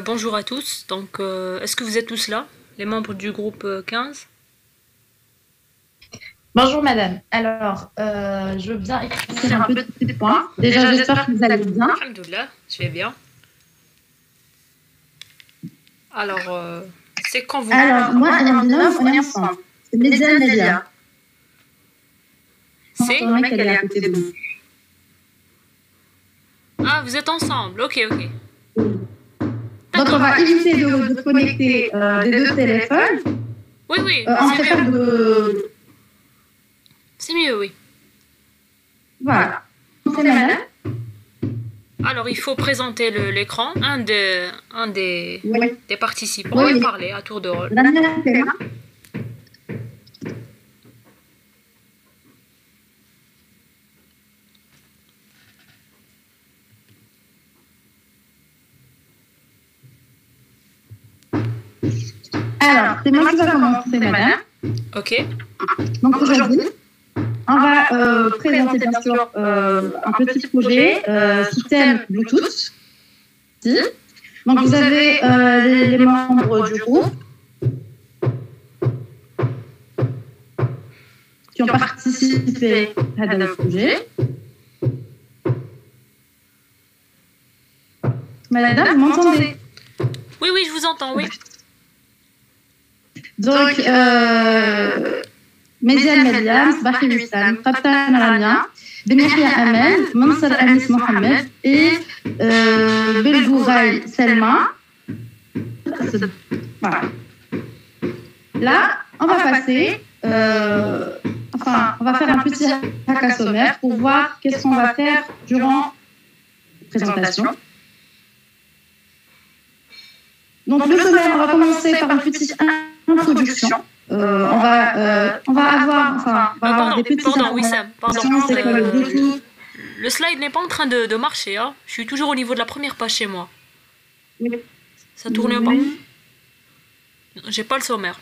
Bonjour à tous. Donc, est-ce que vous êtes tous là, les membres du groupe 15? Bonjour madame. Alors, je veux bien éclaircir un petit point. Déjà, j'espère que vous allez bien. Alhamdoulilah, je vais bien. Alors, c'est quand vous... Alors, moi et mon binôme, on est ensemble. C'est Médiane Nelia. C'est... Le mec, elle est à côté de nous. Ah, vous êtes ensemble. Ok. Donc, on va éviter de connecter les deux téléphones. Oui, On c'est préfère mieux. de... C'est mieux, oui. Voilà. C'est madame. Alors, il faut présenter l'écran. Un des Oui. participants Oui. et parler à tour de rôle. Madame, c'est là. Alors, c'est moi qui va commencer, madame. Ok. Donc aujourd'hui, on va présenter bien sûr un petit projet système Bluetooth. Donc vous avez les membres du groupe qui ont participé à ce projet. Madame, vous m'entendez? Oui, je vous entends, oui. Donc, Médiane Melia, Sbahi Wissam, Fatah Maramia, Bemihia Amel, Mansar Anis Mohamed et Belgouraï Selma. Voilà. Là, on va passer, on va faire un petit hack sommaire pour voir qu'est-ce qu'on va faire durant la présentation. Donc, le sommaire, on va commencer par une petite introduction. On va avoir des petites Pardon, Wissam, pardon. c'est quoi le Bluetooth. Le slide n'est pas en train de marcher, hein. Je suis toujours au niveau de la première page chez moi. Oui. Ça tourne pas. J'ai pas le sommaire.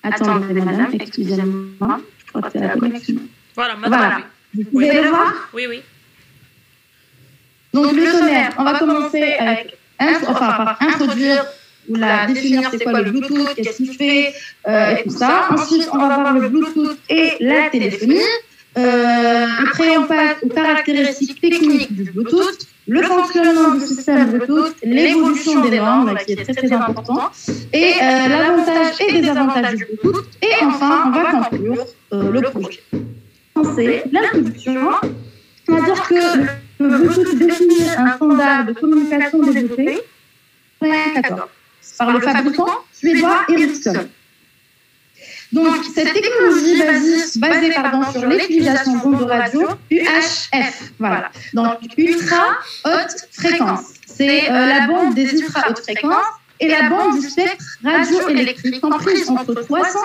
Attendez, madame, excusez-moi. Je crois que c'est la connexion. Voilà, maintenant, Voilà. Vous pouvez le voir? oui. Donc, le sommaire, on va commencer avec par introduire ou définir c'est quoi le Bluetooth, qu'est-ce qu'il fait, et tout ça. Ensuite, on va voir le Bluetooth et la téléphonie. Après, on passe aux caractéristiques techniques du Bluetooth, le fonctionnement du système Bluetooth, l'évolution des normes, qui est très important, et l'avantage et désavantage du Bluetooth. Et enfin, on va conclure le projet. C'est l'introduction. On va dire que le Bluetooth définit un standard de communication développé en 1994 par le fabricant suédois Ericsson. Donc, cette technologie basée sur l'utilisation d'ondes radio UHF. Voilà. Donc, ultra haute fréquence. C'est la bande des ultra hautes fréquences et la bande du spectre radioélectrique comprise entre 300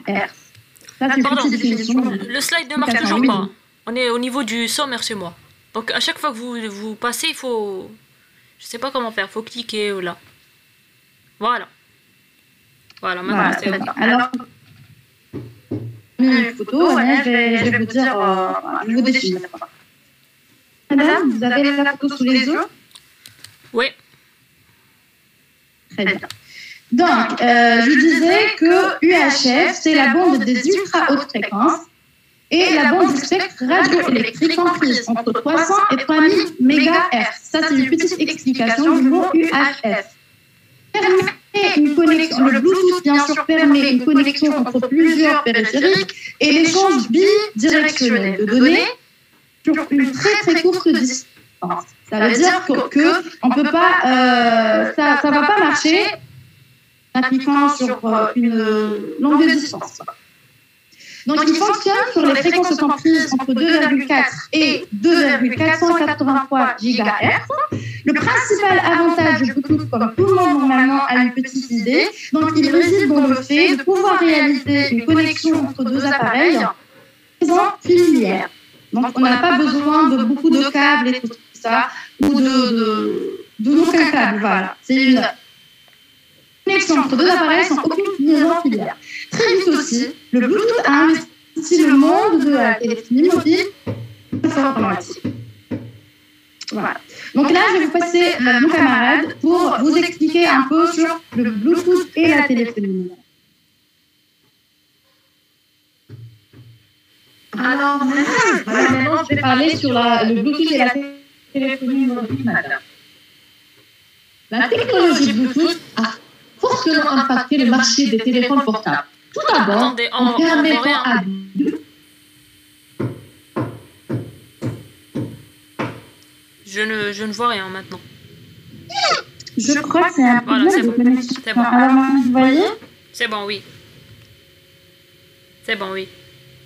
Hz. Ça, c'est une petite définition. Le slide ne marche toujours pas. On est au niveau du sommaire chez moi. Donc, à chaque fois que vous passez, il faut... Je sais pas comment faire. Il faut cliquer ou là. Voilà, maintenant c'est bon. Alors, une photo, voilà, je vais vous dire, je vous définir. Madame, vous avez la photo sous les yeux? Oui. Très bien. Donc, je disais que UHF, c'est la bande des ultra hautes fréquences et la bande du spectre radioélectrique comprise entre 300 et 3000 MHz. Ça, c'est une petite explication du mot UHF. Une connexion, le Bluetooth, bien sûr, permet une connexion entre plusieurs périphériques et l'échange bidirectionnel de données sur une très courte distance. Ça veut dire que on peut pas, ça va pas marcher en appliquant sur une longue distance. Donc, il fonctionne sur les fréquences comprises entre 2,4 et 2,483 GHz. Le principal avantage du Bluetooth, comme tout le monde normalement a une petite idée, donc il réside dans le fait de pouvoir réaliser une connexion entre deux appareils sans fil linéaire. Donc, on n'a pas besoin de beaucoup de câbles et tout ça, ou de aucun câble. Voilà. C'est une connexion entre deux appareils sans aucune liaison filière. Très vite aussi, le Bluetooth a investi le monde de la téléphonie mobile informatique. Voilà. Donc là, je vais vous passer mon camarade pour vous expliquer un peu sur le Bluetooth et la téléphonie. Alors maintenant, je vais parler sur le Bluetooth et la téléphonie mobile, madame. La technologie Bluetooth a fortement impacté le marché des téléphones portables. Tout d'abord, en permettant à... Je ne vois rien maintenant. Je crois que c'est un problème voilà, de connexion. C'est bon. Alors, vous voyez? C'est bon, oui. C'est bon, oui.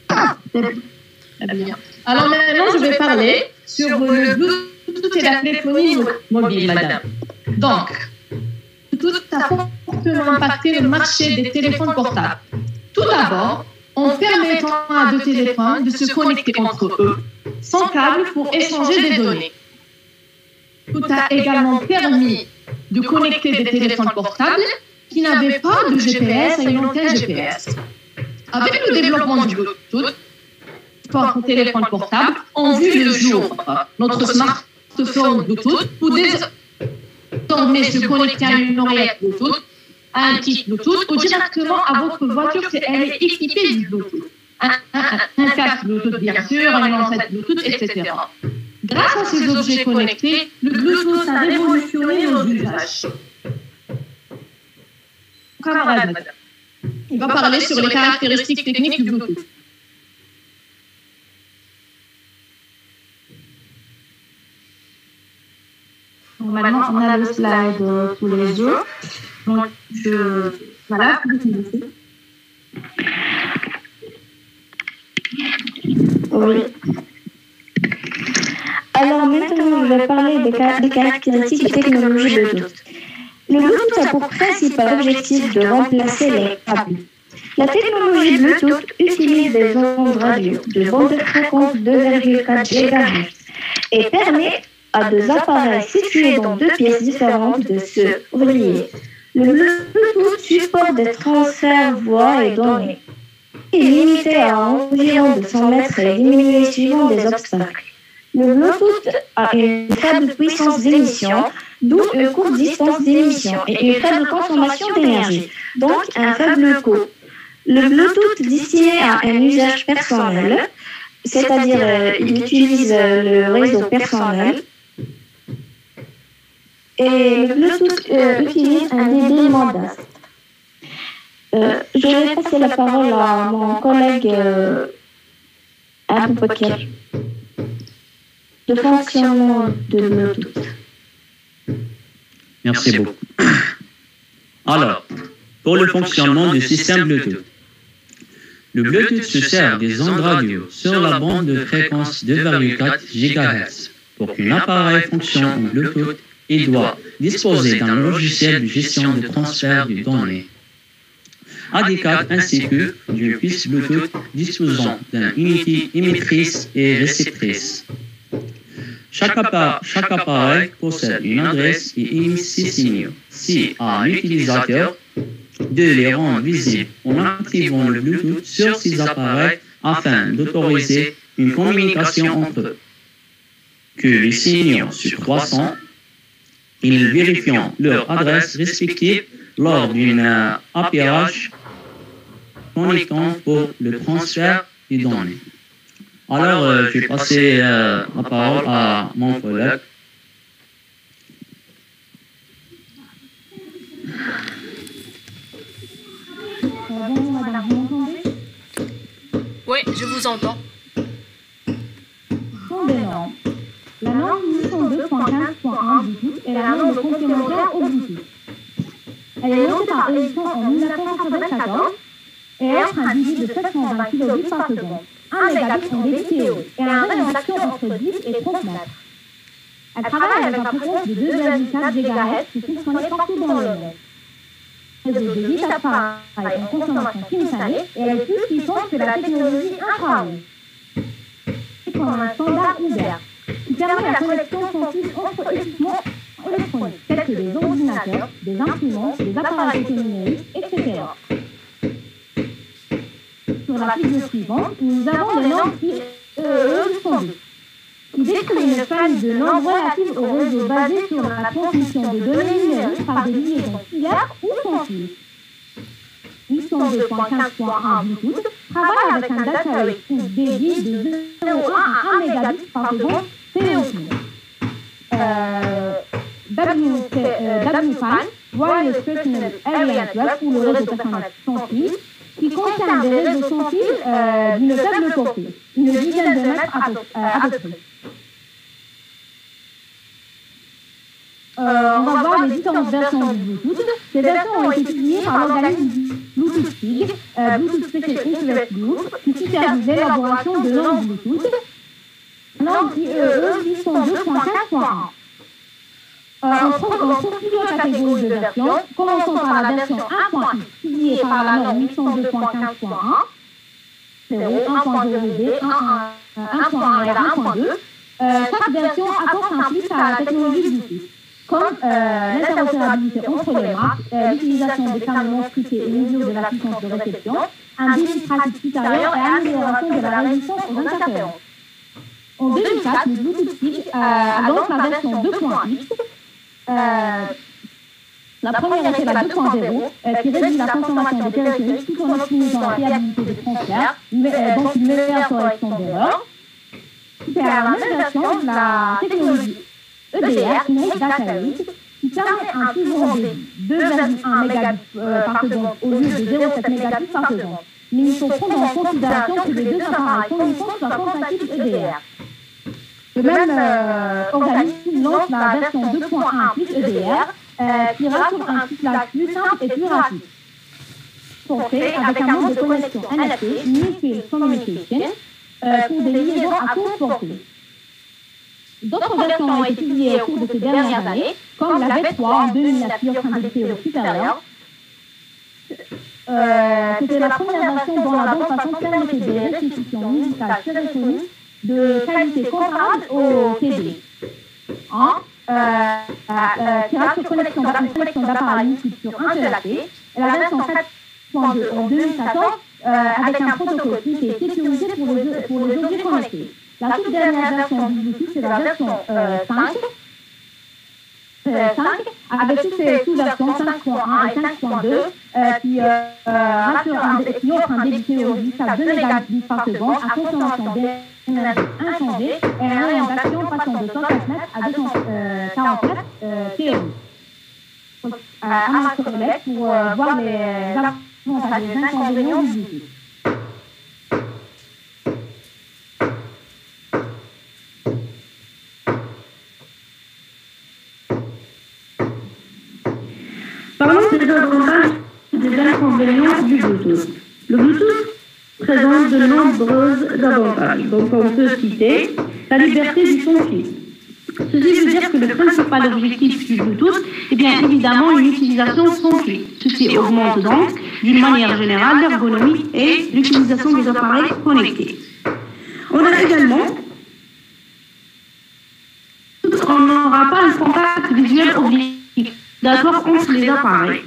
Très bien. Alors maintenant, je vais parler sur le Bluetooth et la téléphonie mobile, madame. Donc, tout a fortement impacté le marché des téléphones portables. Tout d'abord, en permettant à deux téléphones de se connecter entre eux, sans câble pour échanger des données. Tout a également permis de connecter des téléphones portables qui n'avaient pas de GPS à une antenne GPS. Avec le développement du Bluetooth, pour téléphone portable ont vu le jour. Notre smartphone Bluetooth peut désormais se connecter à une oreillette Bluetooth, à un kit Bluetooth ou directement à votre voiture si elle est équipée du Bluetooth. Un casque Bluetooth, bien sûr, une enceinte Bluetooth, etc. Grâce à ces objets connectés, le Bluetooth a révolutionné nos usages. Camarade, madame, il va parler sur les caractéristiques techniques du Bluetooth. Maintenant, on a le slide sous les yeux. Donc, voilà, oui. Alors maintenant, je vais parler des caractéristiques de technologie Bluetooth. Le Bluetooth a pour principal objectif de remplacer les câbles. La technologie Bluetooth utilise des ondes radio de bande de fréquence 2,4 GHz et permet à deux appareils situés dans deux pièces différentes de se relier. Le Bluetooth supporte des transferts voix et données. Il est limité à environ 200 mètres et diminué suivant des obstacles. Le Bluetooth a une faible puissance d'émission, d'où une courte distance d'émission et une faible consommation d'énergie, donc un faible coût. Le Bluetooth destiné à un usage personnel, c'est-à-dire il utilise le réseau personnel, et le Bluetooth utilise un débit modeste. Je vais passer la parole à mon collègue Aboubakar. Le fonctionnement de Bluetooth. Merci beaucoup. Alors, pour le fonctionnement du système Bluetooth, le Bluetooth se sert des ondes radio sur la bande de fréquence 2,4 GHz. Pour qu'un appareil fonctionne en Bluetooth, il doit disposer d'un logiciel de gestion de transfert de données. AD4 ainsi que d'une puce Bluetooth disposant d'une unité émettrice et réceptrice. Chaque appareil possède une adresse et émet ses signaux. C'est à l'utilisateur de les rendre visibles en activant le Bluetooth sur ces appareils afin d'autoriser une communication entre eux. Que les signaux se croisant, ils vérifient leur adresse respective lors d'un appairage connectant pour le transfert des données. Alors, je vais passer la parole à mon collègue. Bonjour madame, vous m'entendez? Oui, je vous entends. Sont des normes. La norme 802.15.1 Bluetooth est la norme complémentaire au Bluetooth. Elle est lancée par Ericsson en 1994 et offre un débit de 720 kilobits par seconde, 1 mégabit en débit TO et un range d'action entre 10 et 30 mètres. Elle travaille avec un fréquence de 2,4 GHz qui fonctionne partout dans le monde. Elle est de 8 appareils en consommation simultanée et elle est plus puissante que la technologie infrarouge. C'est comme un standard ouvert qui permet la connexion sensible entre équipements électroniques tels que des ordinateurs, des imprimantes, des appareils numériques, etc. Sur la figure suivante, nous avons les normes IEE 802 qui qui décrit une famille de nombres relatifs au réseau basé sur la transmission de données numériques par des liaisons filaires ou sans fil. 802.15.1 Bluetooth travaille avec un data rate ou débit de 0,1 à 1 mégabit par seconde PoP. WPAN, Wireless Personal Area Network, ou le réseau personnel sans fil, qui concerne des réseaux sans fil d'une faible portée, une dizaine de mètres à peu près. On va voir les différentes versions du Bluetooth. Ces versions ont été publiées par l'organisme Bluetooth SIG, Bluetooth Special Interest Group, qui supervise l'élaboration de langues Bluetooth, langue IEEE 802.4.1. On trouve plusieurs catégories de versions, commençons par la version 1.x, publiée par la norme 802.15.1, 1.0D, 1.1 et 1.2. Chaque version apporte un plus à la technologie Bluetooth, comme l'interopérabilité entre les marques, l'utilisation des canaux non scriptés et mesure de la puissance de réception, un débit pratique supérieur et amélioration de la résistance aux interférences. En 2004, le Bluetooth SIG annonce la version 2.x. La première était la 2.0, qui réduit la consommation des périphériques tout en optimisant la fiabilité des transferts, donc une meilleure correction d'erreurs. C'était à la même version de la technologie EDR, Innate Data Rate, qui permet un plus grand débit, 2,1 mégabits par seconde au lieu de 0,7 mégabits par seconde. Mais il faut prendre en considération que les deux appareils fournissants soient compatibles EDR. Le même organisme lance la version 2.1 plus EDR, qui rassure un cyclage plus simple et plus rapide. Porté avec un mode de connexion NFC, Near Field Communication, pour des liaisons à courte portée. D'autres versions ont été publiées au cours de ces dernières années, comme la V3 en 2009 qui offre un DPO supérieur. C'était la première version dont la bande passante permettait des restitutions musicales stéréophoniques de qualité comparable au CD. Qui rassure une collection d'appareils multiples sur un seul AP. Et la version 4.2 en 2014 avec un protocole qui était sécurisé pour les objets connectés. La toute dernière version du Bluetooth, c'est la version 5, avec toutes ces sous-versions 5.1 et 5.2 qui offrent un débit théorique à 2 mégabits par seconde à consommation d'énergie inchangée et un rayon d'action passant de 104 mètres à 240 mètres théorique. À ma collègue pour voir les avantages et les inconvénients du Bluetooth. Parlons des avantages et des inconvénients du Bluetooth. Le Bluetooth présente de nombreux avantages. Donc on peut citer la liberté du son fil. Ceci veut dire que le principal objectif du Bluetooth est bien évidemment une utilisation sans fil. Ceci augmente donc, d'une manière générale, l'ergonomie et l'utilisation des appareils connectés. On a également, on n'aura pas un contact visuel obligatoire entre les appareils.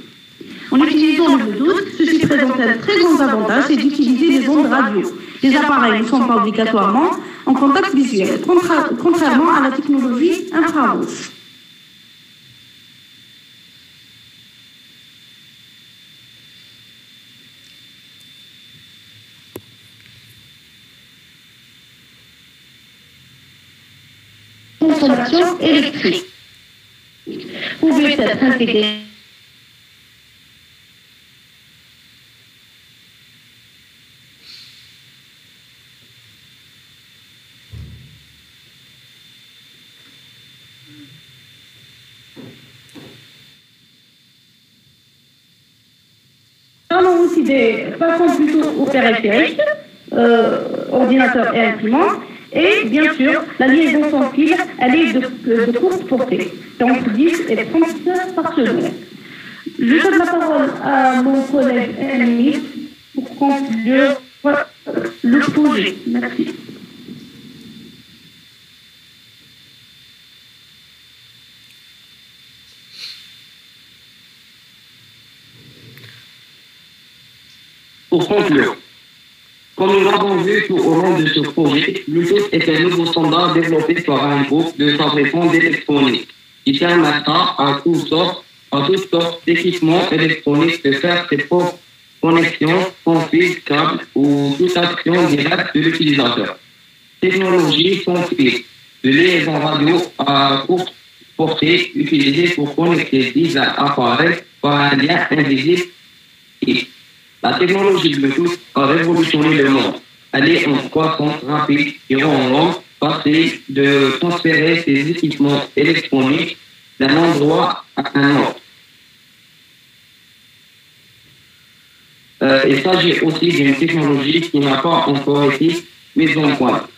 En utilisant le Bluetooth, ceci présente un très grand avantage, c'est d'utiliser les ondes radio. Les appareils ne sont pas obligatoirement en contact visuel, contrairement à la technologie infrarouge. Consommation électrique pouvait être intégrée Parlons aussi des passons plutôt aux périphériques, ordinateurs et imprimantes. Et bien sûr, la liaison sans fil, elle est de courte portée, entre 10 et 30 par seconde. Je donne la parole à mon collègue Elmi pour conclure le projet. Merci. Pour conclure, Comme nous l'avons vu tout au long de ce projet, Bluetooth est un nouveau standard développé par un groupe de fabricants d'électronique qui permettra à toutes sortes d'équipements électroniques de faire ses propres connexions sans fil, câble ou toute action directe de l'utilisateur. Technologie sans fil, de liaison radio à courte portée utilisée pour connecter 10 appareils par un lien invisible. Et la technologie Bluetooth a révolutionné le monde. Elle est en croissance rapide et rend l'homme facile de transférer ses équipements électroniques d'un endroit à un autre. Il s'agit aussi d'une technologie qui n'a pas encore été mise en point.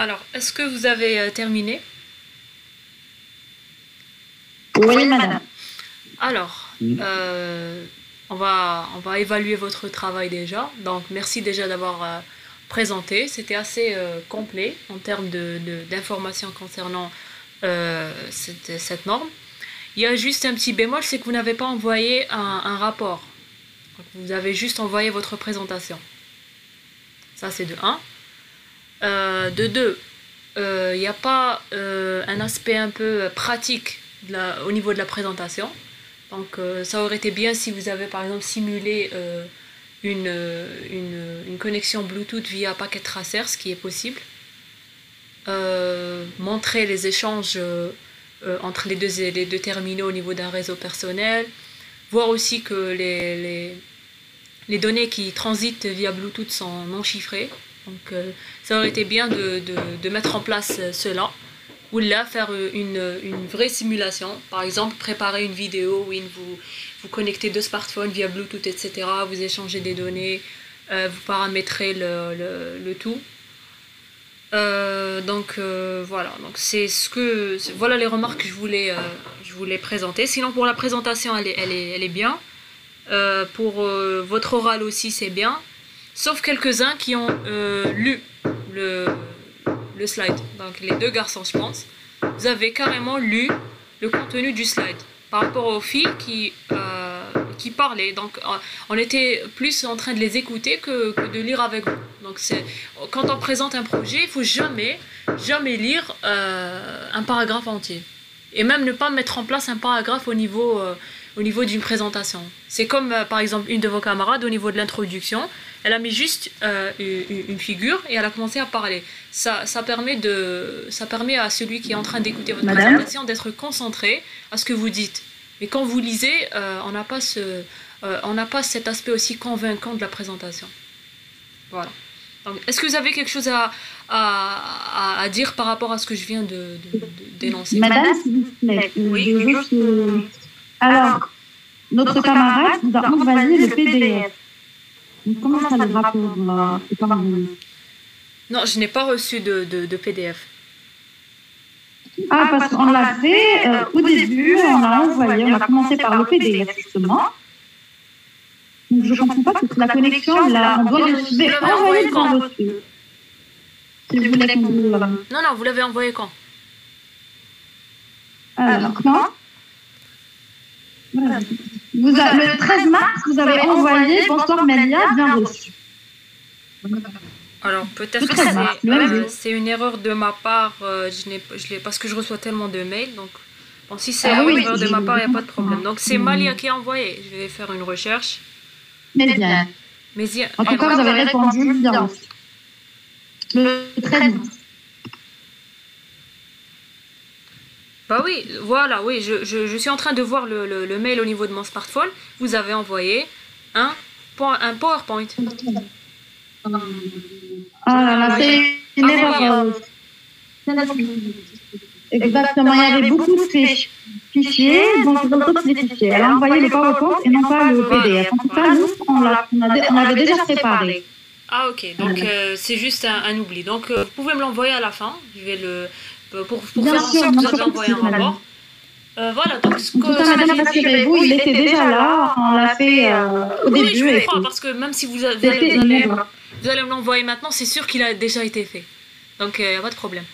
Alors, est-ce que vous avez terminé? Oui, madame. Alors, on va évaluer votre travail déjà. Donc, merci déjà d'avoir présenté. C'était assez complet en termes d'informations concernant cette norme. Il y a juste un petit bémol, c'est que vous n'avez pas envoyé un rapport. Donc, vous avez juste envoyé votre présentation. Ça, c'est de 1. De 2, il n'y a pas un aspect un peu pratique au niveau de la présentation. Donc ça aurait été bien si vous avez par exemple simulé une connexion Bluetooth via packet tracer, ce qui est possible. Montrer les échanges entre les deux terminaux au niveau d'un réseau personnel. Voir aussi que les données qui transitent via Bluetooth sont non chiffrées. Donc ça aurait été bien de mettre en place cela, ou là faire une vraie simulation, par exemple préparer une vidéo où vous connectez deux smartphones via Bluetooth, etc., vous échangez des données, vous paramétrez le tout. Voilà, donc voilà les remarques que je voulais présenter. Sinon pour la présentation elle est bien, pour votre oral aussi c'est bien. Sauf quelques-uns qui ont lu le slide. Donc les deux garçons, je pense. Vous avez carrément lu le contenu du slide. Par rapport aux filles qui parlaient. Donc on était plus en train de les écouter que de lire avec vous. Donc quand on présente un projet, il ne faut jamais lire un paragraphe entier. Et même ne pas mettre en place un paragraphe au niveau d'une présentation. C'est comme par exemple une de vos camarades au niveau de l'introduction. Elle a mis juste une figure et elle a commencé à parler. Ça permet à celui qui est en train d'écouter votre présentation d'être concentré à ce que vous dites. Mais quand vous lisez, on n'a pas cet aspect aussi convaincant de la présentation. Voilà. Donc, est-ce que vous avez quelque chose à dire par rapport à ce que je viens de dénoncer? Madame, s'il vous plaît. Oui. Alors, notre camarade nous a envoyé le PDF. Comment ça le rapport c'est pas Non, je n'ai pas reçu de PDF. Ah, parce qu'on l'a fait au début, on a commencé par le PDF justement. Donc je ne comprends pas que la connexion, là, on doit envoyer quand reçu. Si vous voulez Non, vous l'avez envoyé quand? Alors, quand voilà. Le 13 mars, vous avez envoyé Bonsoir Mélia, bien reçu. Alors peut-être que c'est une erreur de ma part, parce que je reçois tellement de mails. Donc bon, si c'est une erreur de ma part, il n'y a pas de problème. Donc c'est Malia qui a envoyé. Je vais faire une recherche. Mélia. En tout cas, vous avez répondu bien reçu. Le 13 mars. Bah oui, voilà, oui, je suis en train de voir le mail au niveau de mon smartphone. Vous avez envoyé un PowerPoint. Ah, c'est une erreur. Exactement, il y avait beaucoup de fichiers, donc dans d'autres fichiers. Elle a envoyé le PowerPoint et non pas le PDF. En tout cas, nous, on avait déjà préparé. Ah ok, donc c'est juste un oubli. Donc vous pouvez me l'envoyer à la fin. Je vais pour faire en sorte que vous avez envoyé un rapport. Voilà, donc ce que madame, rassurez-vous, il était déjà là, on l'a fait au début. Oui, je comprends, parce que même si vous allez vous allez me l'envoyer maintenant, c'est sûr qu'il a déjà été fait. Donc, il n'y a pas de problème.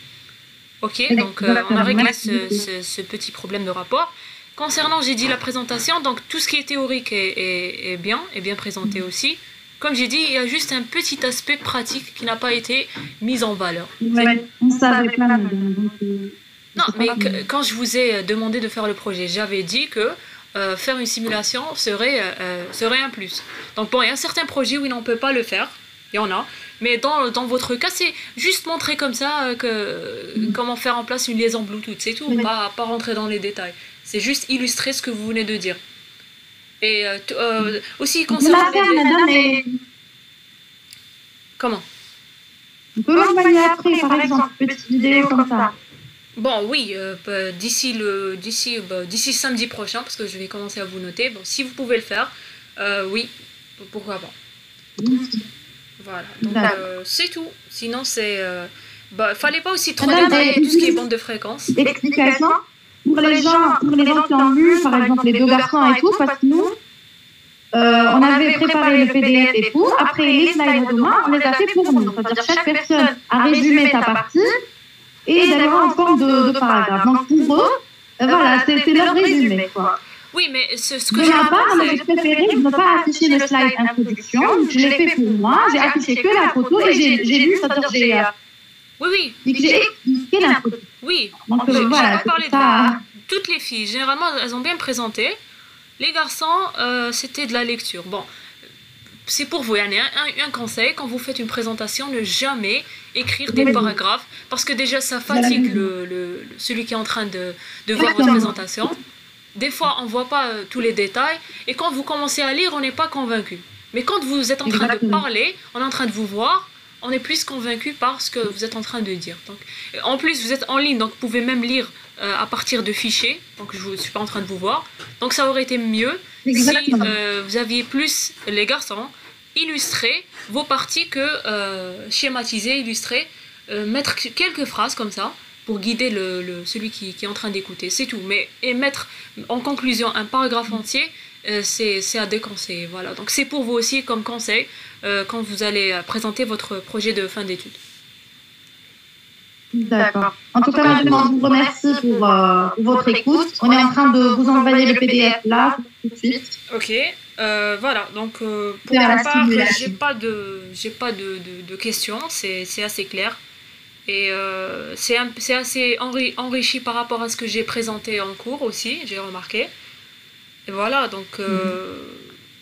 Ok, donc on a réglé ce petit problème de rapport. Concernant, j'ai dit la présentation, donc tout ce qui est théorique est bien présenté aussi. Comme j'ai dit, il y a juste un petit aspect pratique qui n'a pas été mis en valeur. Ouais, on savait pas, madame. Non, mais quand je vous ai demandé de faire le projet, j'avais dit que faire une simulation serait un plus. Donc bon, il y a certains projets où on ne peut pas le faire, il y en a, mais dans votre cas, c'est juste montrer comme ça comment faire en place une liaison Bluetooth, c'est tout, pas rentrer dans les détails. C'est juste illustrer ce que vous venez de dire. Et aussi concernant Comment? On peut l'envoyer après, par exemple, une petite vidéo comme ça. Bon, oui, d'ici samedi prochain, parce que je vais commencer à vous noter. Bon, si vous pouvez le faire, oui, pourquoi pas. Voilà, donc c'est tout. Sinon, fallait pas aussi trop détailler tout ce qui est bande de fréquences. Explication pour les gens qui ont vu, par exemple, les deux garçons et tout, parce que nous, on avait préparé le PDF et tout. Après, les slides demain, on les a fait pour nous. C'est-à-dire chaque personne a résumé sa partie et d'ailleurs en forme de paragraphe. Donc pour eux, voilà, c'est leur résumé, quoi. Oui, mais ce que de j'ai ma part, j'ai préféré ne pas afficher le slide introduction. Je l'ai fait pour moi. J'ai affiché que la photo et j'ai lu, c'est-à-dire Oui. j'ai expliqué la photo. Oui. Donc J'ai voilà, pas parlé c'est ça. toutes les filles, généralement, elles ont bien présenté. Les garçons, c'était de la lecture. Bon, c'est pour vous, un conseil, quand vous faites une présentation, ne jamais écrire des paragraphes, parce que déjà, ça fatigue celui qui est en train de voir votre présentation. Des fois, on ne voit pas tous les détails, et quand vous commencez à lire, on n'est pas convaincu. Mais quand vous êtes en train de parler, on est en train de vous voir, on est plus convaincu par ce que vous êtes en train de dire. Donc, en plus, vous êtes en ligne, donc vous pouvez même lire à partir de fichiers, donc je ne suis pas en train de vous voir. Donc ça aurait été mieux si vous aviez plus, les garçons, illustrer vos parties que schématiser, illustrer, mettre quelques phrases comme ça pour guider celui qui est en train d'écouter, c'est tout. Et mettre en conclusion un paragraphe entier, c'est à déconseiller. Voilà. Donc c'est pour vous aussi comme conseil quand vous allez présenter votre projet de fin d'études. D'accord. En tout cas, je vous remercie pour votre écoute. On est en train de vous envoyer le PDF là, tout de suite. Ok. Voilà. Donc, pour ma part, j'ai pas de questions. C'est assez clair. Et c'est assez enrichi par rapport à ce que j'ai présenté en cours aussi, j'ai remarqué. Et voilà, donc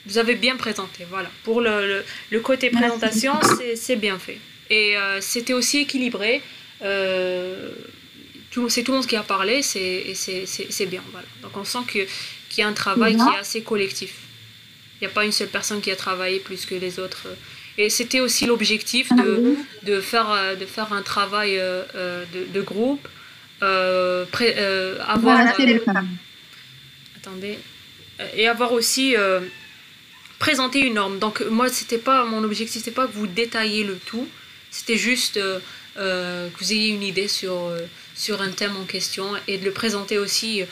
vous avez bien présenté. Voilà. Pour le côté présentation, c'est bien fait. Et c'était aussi équilibré. C'est tout le monde qui a parlé, c'est bien. Voilà. Donc on sent qu'il y a un travail qui est assez collectif. Il n'y a pas une seule personne qui a travaillé plus que les autres. Et c'était aussi l'objectif de faire un travail de groupe, avoir aussi présenté une norme. Donc moi, mon objectif, c'était pas que vous détailliez le tout, c'était juste que vous ayez une idée sur un thème en question et de le présenter aussi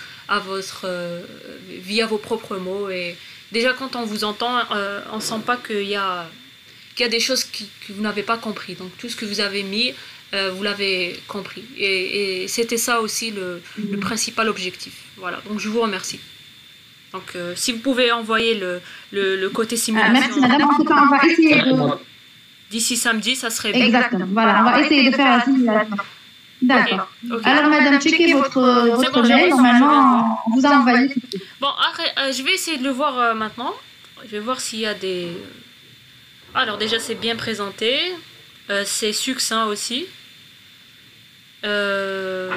via vos propres mots. Et déjà, quand on vous entend, on ne sent pas qu'il y a des choses que vous n'avez pas compris. Donc tout ce que vous avez mis, vous l'avez compris. Et c'était ça aussi le principal objectif. Voilà, donc je vous remercie. Donc si vous pouvez envoyer le côté simulation... merci madame, en tout cas on va essayer de... D'ici samedi, ça serait bien. Exactement, voilà, on va essayer de faire la simulation. D'accord. Okay. Alors madame, checkez votre mail, normalement on vous a envoyé tout de suite. Bon, après, je vais essayer de le voir maintenant. Je vais voir s'il y a des... Alors déjà c'est bien présenté, c'est succinct aussi. Ce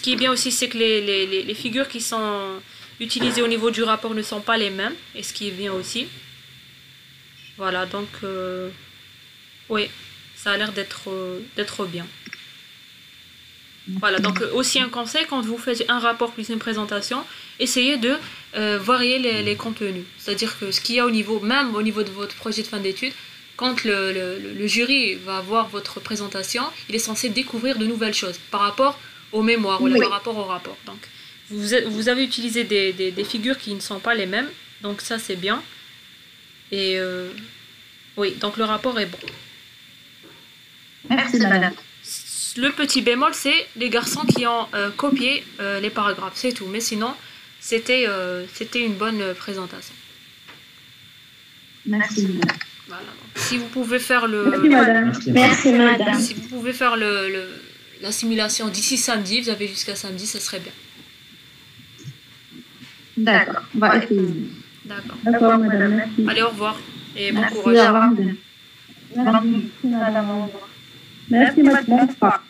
qui est bien aussi, c'est que les figures qui sont utilisées au niveau du rapport ne sont pas les mêmes, et ce qui est bien aussi. Voilà, donc oui, ça a l'air d'être bien. Voilà, donc aussi un conseil, quand vous faites un rapport plus une présentation, essayez de varier les contenus. C'est-à-dire que ce qu'il y a même au niveau de votre projet de fin d'études, quand le jury va voir votre présentation, il est censé découvrir de nouvelles choses par rapport au mémoire ou par rapport au rapport. Donc, vous avez utilisé des figures qui ne sont pas les mêmes, donc ça c'est bien. Et Oui, donc le rapport est bon. Merci, madame. Le petit bémol, c'est les garçons qui ont copié les paragraphes, c'est tout. Mais sinon, c'était une bonne présentation. Merci, madame. Voilà. Donc, si vous pouvez faire Merci, madame. Merci, madame. si vous pouvez faire la simulation d'ici samedi, vous avez jusqu'à samedi, ça serait bien. D'accord, on va essayer. D'accord. D'accord, madame, merci. Allez, au revoir et bon Merci, au courage. revoir, madame. Merci, madame. Au revoir. Merci, madame. Bonsoir.